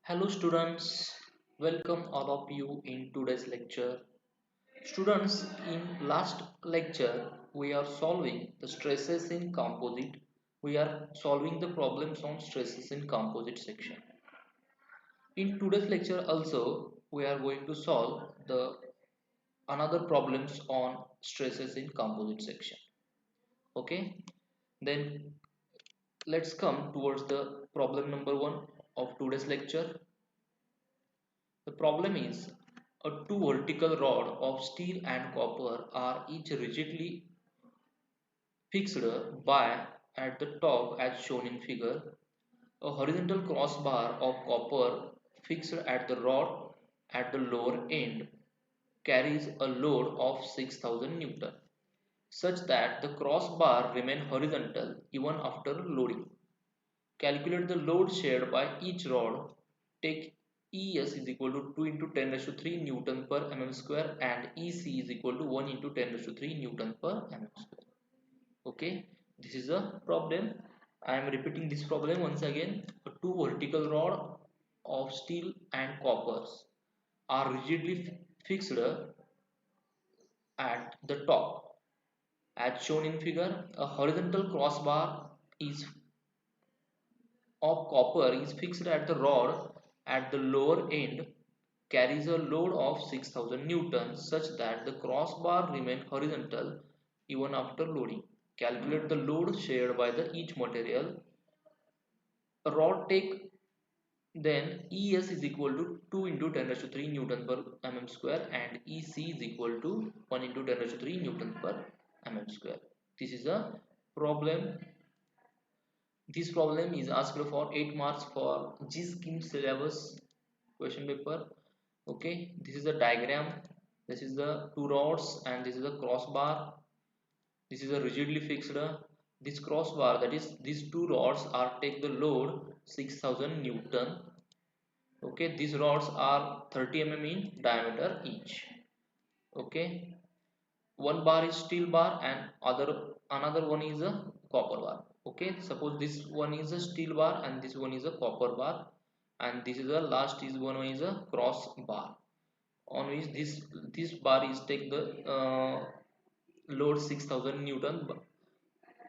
Hello students, welcome all of you in today's lecture. Students, in last lecture we are solving the stresses in composite. We are solving the problems on stresses in composite section. In today's lecture also we are going to solve the another problems on stresses in composite section. Okay, then let's come towards the problem number 1 of today's lecture. The problem is two vertical rod of steel and copper are each rigidly fixed by at the top as shown in figure. A horizontal crossbar of copper fixed at the rod at the lower end carries a load of 6000 Newton such that the crossbar remain horizontal even after loading. Calculate the load shared by each rod. Take ES is equal to 2 into 10 raised to 3 Newton per mm square and EC is equal to 1 into 10 raised to 3 Newton per mm square. Okay, this is a problem. I am repeating this problem once again. Two vertical rod of steel and coppers are rigidly fixed at the top. As shown in figure, a horizontal crossbar is of copper is fixed at the rod at the lower end carries a load of 6000 newtons such that the crossbar remains horizontal even after loading. Calculate the load shared by the each material. A rod take then ES is equal to 2 into 10 raised to 3 Newton per mm square and EC is equal to 1 into 10 raised to 3 Newton per mm square. This is a problem. This problem is asked for 8 marks for G-Scheme syllabus question paper. Okay, this is a diagram. This is the two rods and this is a crossbar. This is a rigidly fixed. This crossbar, that is these two rods are take the load 6000 Newton. Okay, these rods are 30 mm in diameter each. Okay, one bar is steel bar and another one is a copper bar. Okay, suppose this one is a steel bar and this one is a copper bar and this is the last is one is a cross bar on which this bar is take the load 6000 Newton,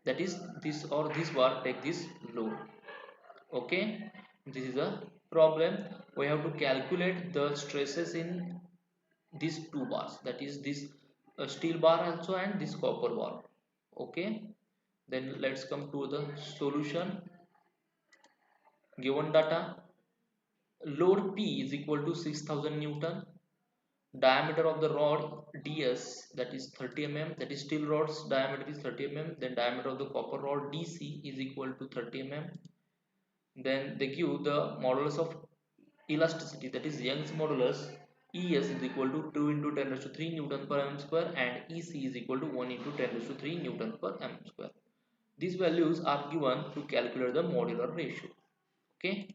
that is this or this bar take this load. Okay, this is a problem. We have to calculate the stresses in these two bars, that is this steel bar also and this copper bar. Okay, then let's come to the solution. Given data, load P is equal to 6000 Newton, diameter of the rod ds, that is 30 mm, that is steel rod's diameter is 30 mm, then diameter of the copper rod dc is equal to 30 mm. Then they give the modulus of elasticity, that is Young's modulus. Es is equal to 2 into 10 raised to 3 Newton per mm square and Ec is equal to 1 into 10 raised to 3 Newton per mm square. These values are given to calculate the modular ratio. Okay,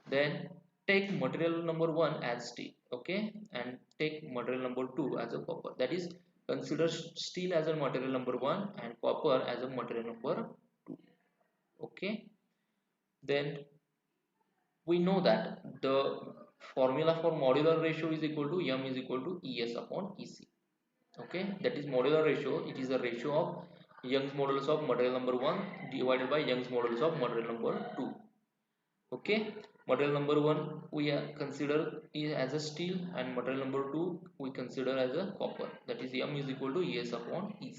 then take material number 1 as steel. Okay, and take material number 2 as a copper, that is consider steel as a material number 1 and copper as a material number 2. Okay, then we know that the formula for modular ratio is equal to m is equal to es upon ec. Okay, that is modular ratio, it is the ratio of Young's modulus of material number 1 divided by Young's modulus of material number 2. Okay, material number 1 we consider as a steel and material number 2 we consider as a copper, that is m is equal to es upon ec.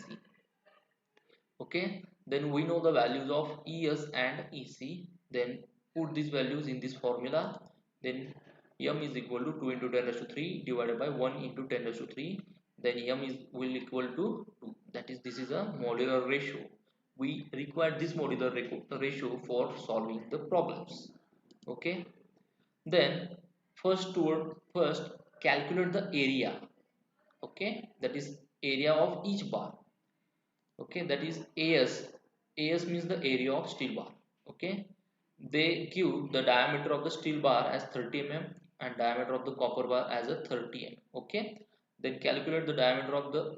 Okay, then we know the values of es and ec, then put these values in this formula. Then m is equal to 2 into 10 raised to 3 divided by 1 into 10 raised to 3, then m is will equal to 2, that is this is a modular ratio. We require this modular ratio for solving the problems. Okay, then first calculate the area. Okay, that is area of each bar. Okay, that is as means the area of steel bar. Okay, they give the diameter of the steel bar as 30 mm and diameter of the copper bar as a 30 mm. Okay, then calculate the diameter of the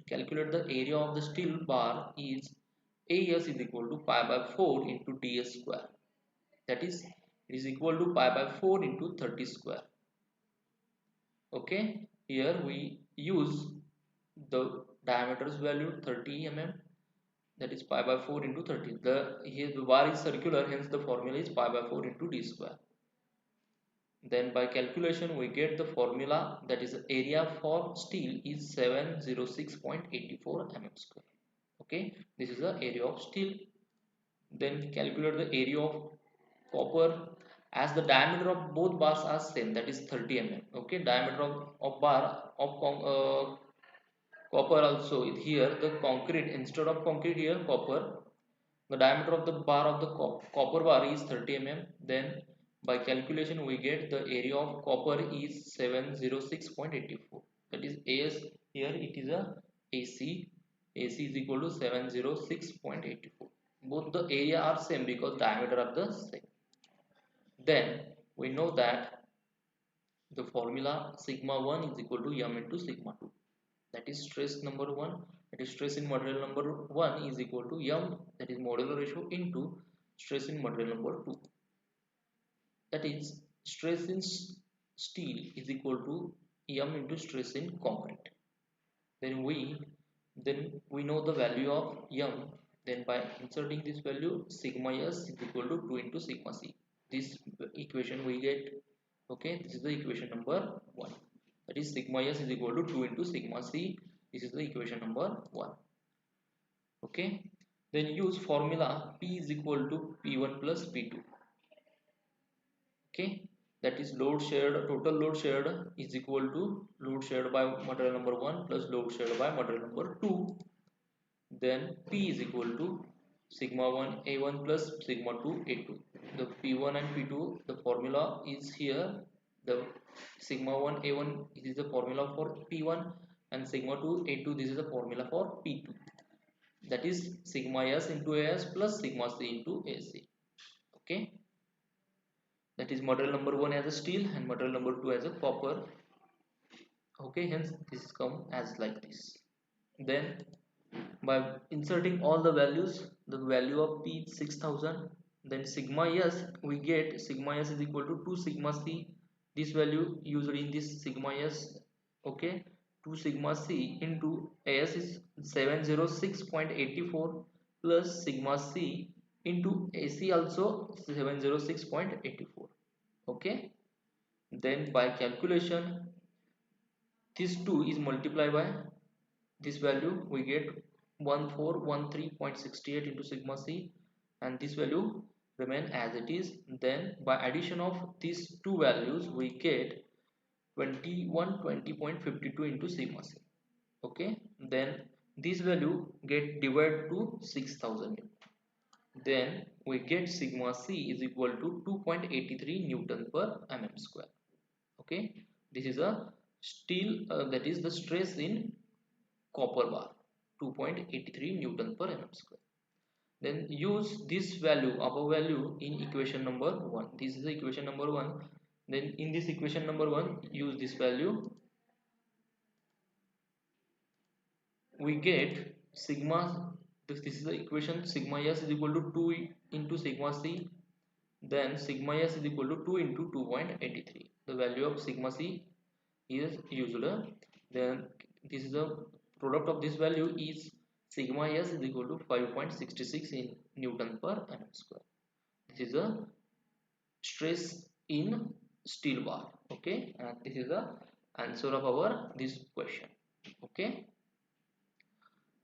calculate the area of the steel bar is as is equal to pi by 4 into ds square, that is It is equal to pi by 4 into 30 square. Okay, here we use the diameter's value 30 mm, that is pi by 4 into 30. Here the bar is circular, hence the formula is pi by 4 into d square. Then by calculation we get the formula, that is the area for steel is 706.84 mm square. Okay, this is the area of steel. Then calculate the area of copper, as the diameter of both bars are same, that is 30 mm. Okay, diameter of bar of copper also is here, the concrete instead of concrete here copper, the diameter of the bar of the copper bar is 30 mm. Then by calculation we get the area of copper is 706.84, that is as, here it is a AC, AC is equal to 706.84. Both the area are same because diameter are the same. Then we know that the formula sigma 1 is equal to m into sigma 2, that is stress number 1, that is stress in material number 1 is equal to m, that is modular ratio, into stress in material number 2, that is stress in steel is equal to m into stress in concrete. Then we know the value of m. Then by inserting this value, sigma s is equal to 2 into sigma c, this equation we get. Okay, this is the equation number 1, that is sigma s is equal to 2 into sigma c, this is the equation number 1. Okay, then use formula P is equal to P1 plus P2. Okay, that is load shared, total load shared is equal to load shared by material number 1 plus load shared by material number 2. Then P is equal to sigma 1 A1 plus sigma 2 A2. The P1 and P2, the formula is here, the sigma 1 A1, this is the formula for P1, and sigma 2 A2, this is the formula for P2, that is sigma s into as plus sigma c into ac. Okay, that is material number 1 as a steel and material number 2 as a copper. Okay, hence this come as like this. Then by inserting all the values, the value of P is 6000. Then sigma s, we get sigma s is equal to 2 sigma c, this value used in this sigma s. Okay, 2 sigma c into as is 706.84 plus sigma c into ac also 706.84. Okay, then by calculation, this 2 is multiplied by this value, we get 1413.68 into sigma c, and this value remain as it is. Then by addition of these two values we get 2120.52 into sigma c. Okay, then this value get divided to 6000, then we get sigma c is equal to 2.83 newton per mm square. Okay, this is a steel, that is the stress in copper bar, 2.83 newton per mm square. Then use this value, above value, in equation number 1. This is the equation number 1. Then in this equation number 1, use this value, we get sigma, this is the equation, sigma s is equal to 2 into sigma c, then sigma s is equal to 2 into 2.83. The value of sigma c is used. Then this is the product of this value is sigma s is equal to 5.66 in newton per mm square. This is a stress in steel bar. Okay, and this is the answer of our this question. Okay,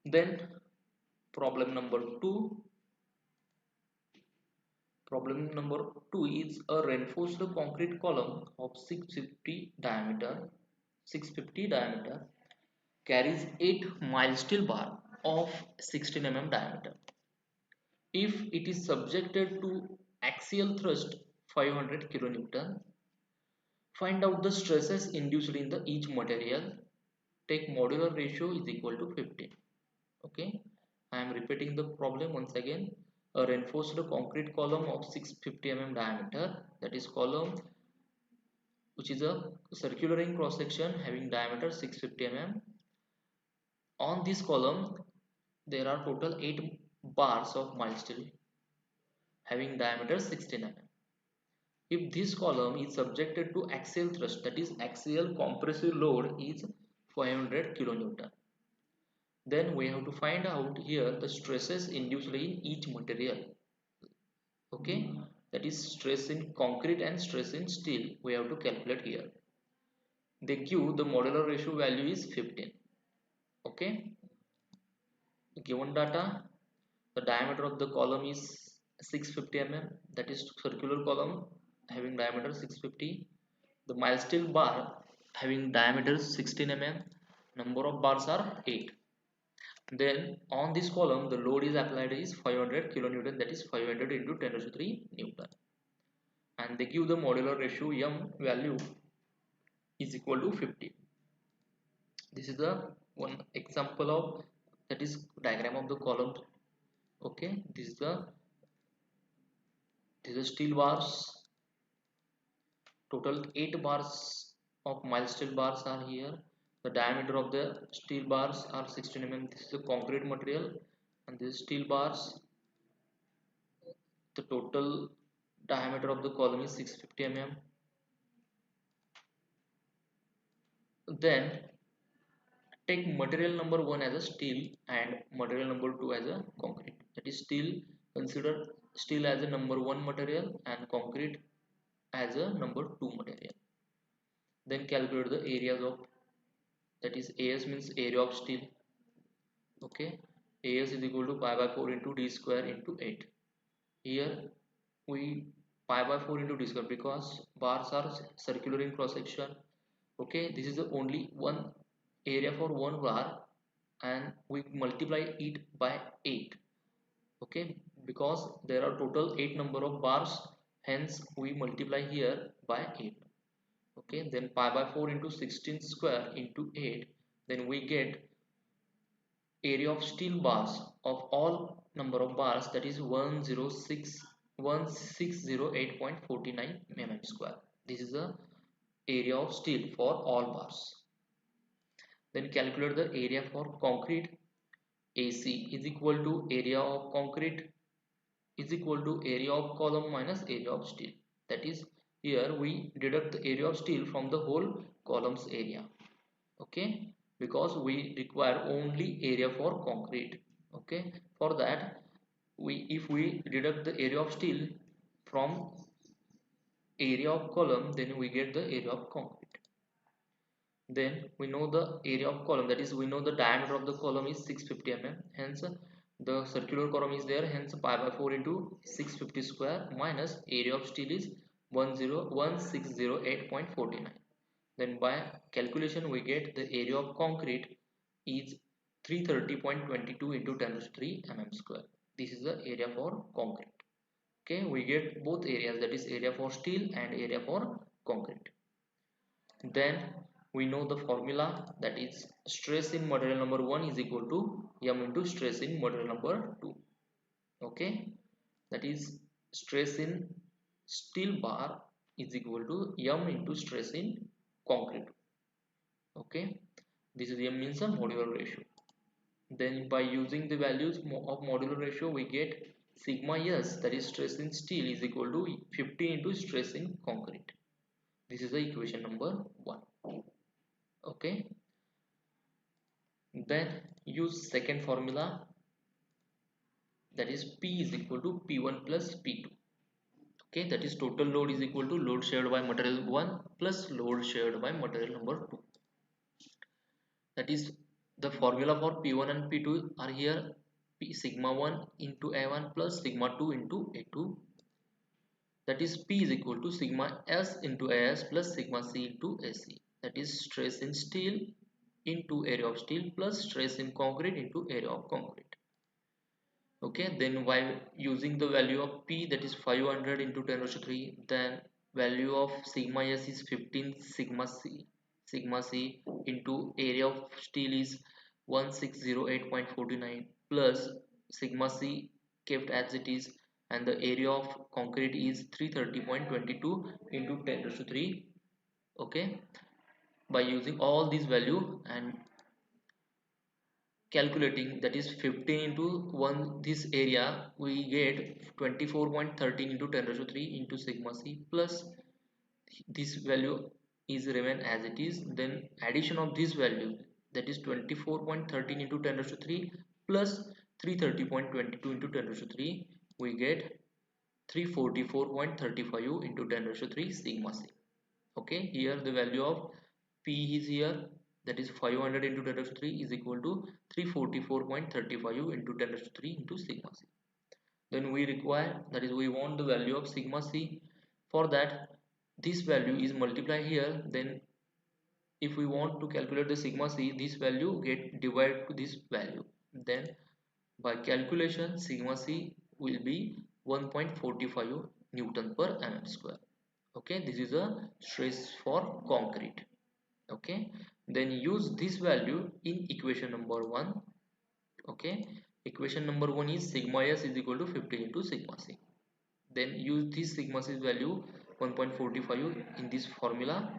then problem number 2. Problem number 2 is a reinforced concrete column of 650 diameter carries 8 mild steel bar of 16 mm diameter. If it is subjected to axial thrust 500 kN, find out the stresses induced in the each material. Take modular ratio is equal to 15. Okay, I am repeating the problem once again. A reinforced concrete column of 650 mm diameter, that is column which is a circular in cross section having diameter 650 mm. On this column there are total 8 bars of mild steel having diameter 16 mm. if this column is subjected to axial thrust, that is axial compressive load is 500 kilonewton, then we have to find out here the stresses induced in each material. Okay, that is stress in concrete and stress in steel we have to calculate here. They give the modular ratio value is 15. Okay, given data, the diameter of the column is 650 mm, that is circular column having diameter 650. The mild steel bar having diameter 16 mm, number of bars are 8. Then on this column the load is applied is 500 kilonewton, that is 500 into 10 to 3 newton, and they give the modular ratio m value is equal to 50. This is the one example of, that is diagram of the column. Okay, this is steel bars. Total 8 bars of mild steel bars are here. The diameter of the steel bars are 16 mm. This is a concrete material, and this steel bars, the total diameter of the column is 650 mm. Then take material number 1 as a steel and material number 2 as a concrete. That is steel, consider steel as a number 1 material and concrete as a number 2 material. Then calculate the areas of, that is AS means area of steel. Okay, AS is equal to pi by 4 into d square into 8. Here we pi by 4 into d square because bars are circular in cross section. Okay, this is the only one area for one bar, and we multiply it by 8. Okay, because there are total 8 number of bars, hence we multiply here by 8. Okay, then pi by 4 into 16 square into 8, then we get area of steel bars of all number of bars, that is 1608.49 mm square. This is the area of steel for all bars. Then calculate the area for concrete. AC is equal to area of concrete is equal to area of column minus area of steel. That is, here we deduct the area of steel from the whole column's area. Okay, because we require only area for concrete. Okay, for that, if we deduct the area of steel from area of column, then we get the area of concrete. Then we know the area of column, that is we know the diameter of the column is 650 mm, hence the circular column is there, hence pi by 4 into 650 square minus area of steel is 10608.49. then by calculation we get the area of concrete is 330.22 into 10 to the 3 mm square. This is the area for concrete. Okay, we get both areas, that is area for steel and area for concrete. Then we know the formula, that is stress in material number 1 is equal to m into stress in material number 2. Okay, that is stress in steel bar is equal to m into stress in concrete. Okay, this is m means a modular ratio. Then by using the values of modular ratio we get sigma s, that is stress in steel, is equal to 15 into stress in concrete. This is the equation number 1. Okay, then use second formula, that is P is equal to P1 plus P2. Okay, that is total load is equal to load shared by material 1 plus load shared by material number 2. That is the formula for P1 and P2 are here, P sigma 1 into A1 plus sigma 2 into A2. That is P is equal to sigma S into AS plus sigma C into AC. That is stress in steel into area of steel plus stress in concrete into area of concrete. Okay, then by using the value of P, that is 500 into 10 raised to 3, then value of sigma S is 15 sigma C into area of steel is 1608.49 plus sigma C kept as it is, and the area of concrete is 330.22 into 10 raised to 3. Okay, by using all these value and calculating, that is 15 into 1, this area we get 24.13 into 10 raised to 3 into sigma c, plus this value is remain as it is, then addition of this value, that is 24.13 into 10 raised to 3 plus 330.22 into 10 raised to 3, we get 344.35 into 10 raised to 3 sigma c. Okay, here the value of p is here, that is 500 into 10 raised to 3 is equal to 344.35 into 10 raised to 3 into sigma c. Then we require, that is we want the value of sigma c. For that, this value is multiplied here, then if we want to calculate the sigma c, this value get divided to this value, then by calculation sigma c will be 1.45 Newton per mm square. Okay, this is a stress for concrete. Okay, then use this value in equation number 1. Okay, equation number 1 is sigma s is equal to 15 into sigma c. Then use this sigma c value 1.45 in this formula.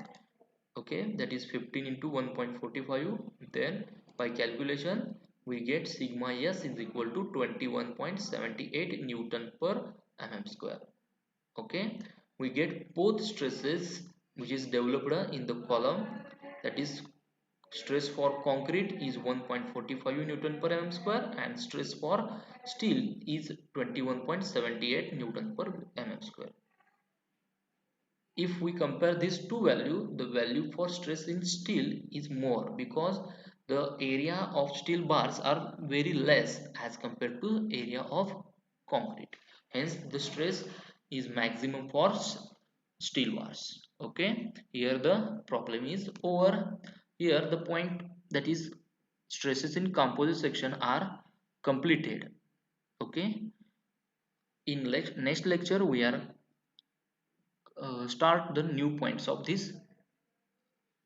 Okay, that is 15 into 1.45, then by calculation we get sigma s is equal to 21.78 Newton per mm square. Okay, we get both stresses which is developed in the column, that is stress for concrete is 1.45 Newton per mm square and stress for steel is 21.78 Newton per mm square. If we compare these two values, the value for stress in steel is more because the area of steel bars are very less as compared to area of concrete. Hence the stress is maximum for steel bars. Okay, here the problem is over. Here the point, that is stresses in composite section are completed. Okay, in next lecture we are start the new points of this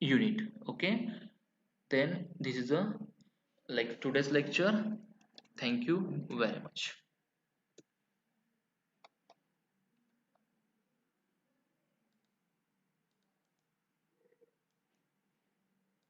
unit. Okay, then this is a like today's lecture. Thank you very much.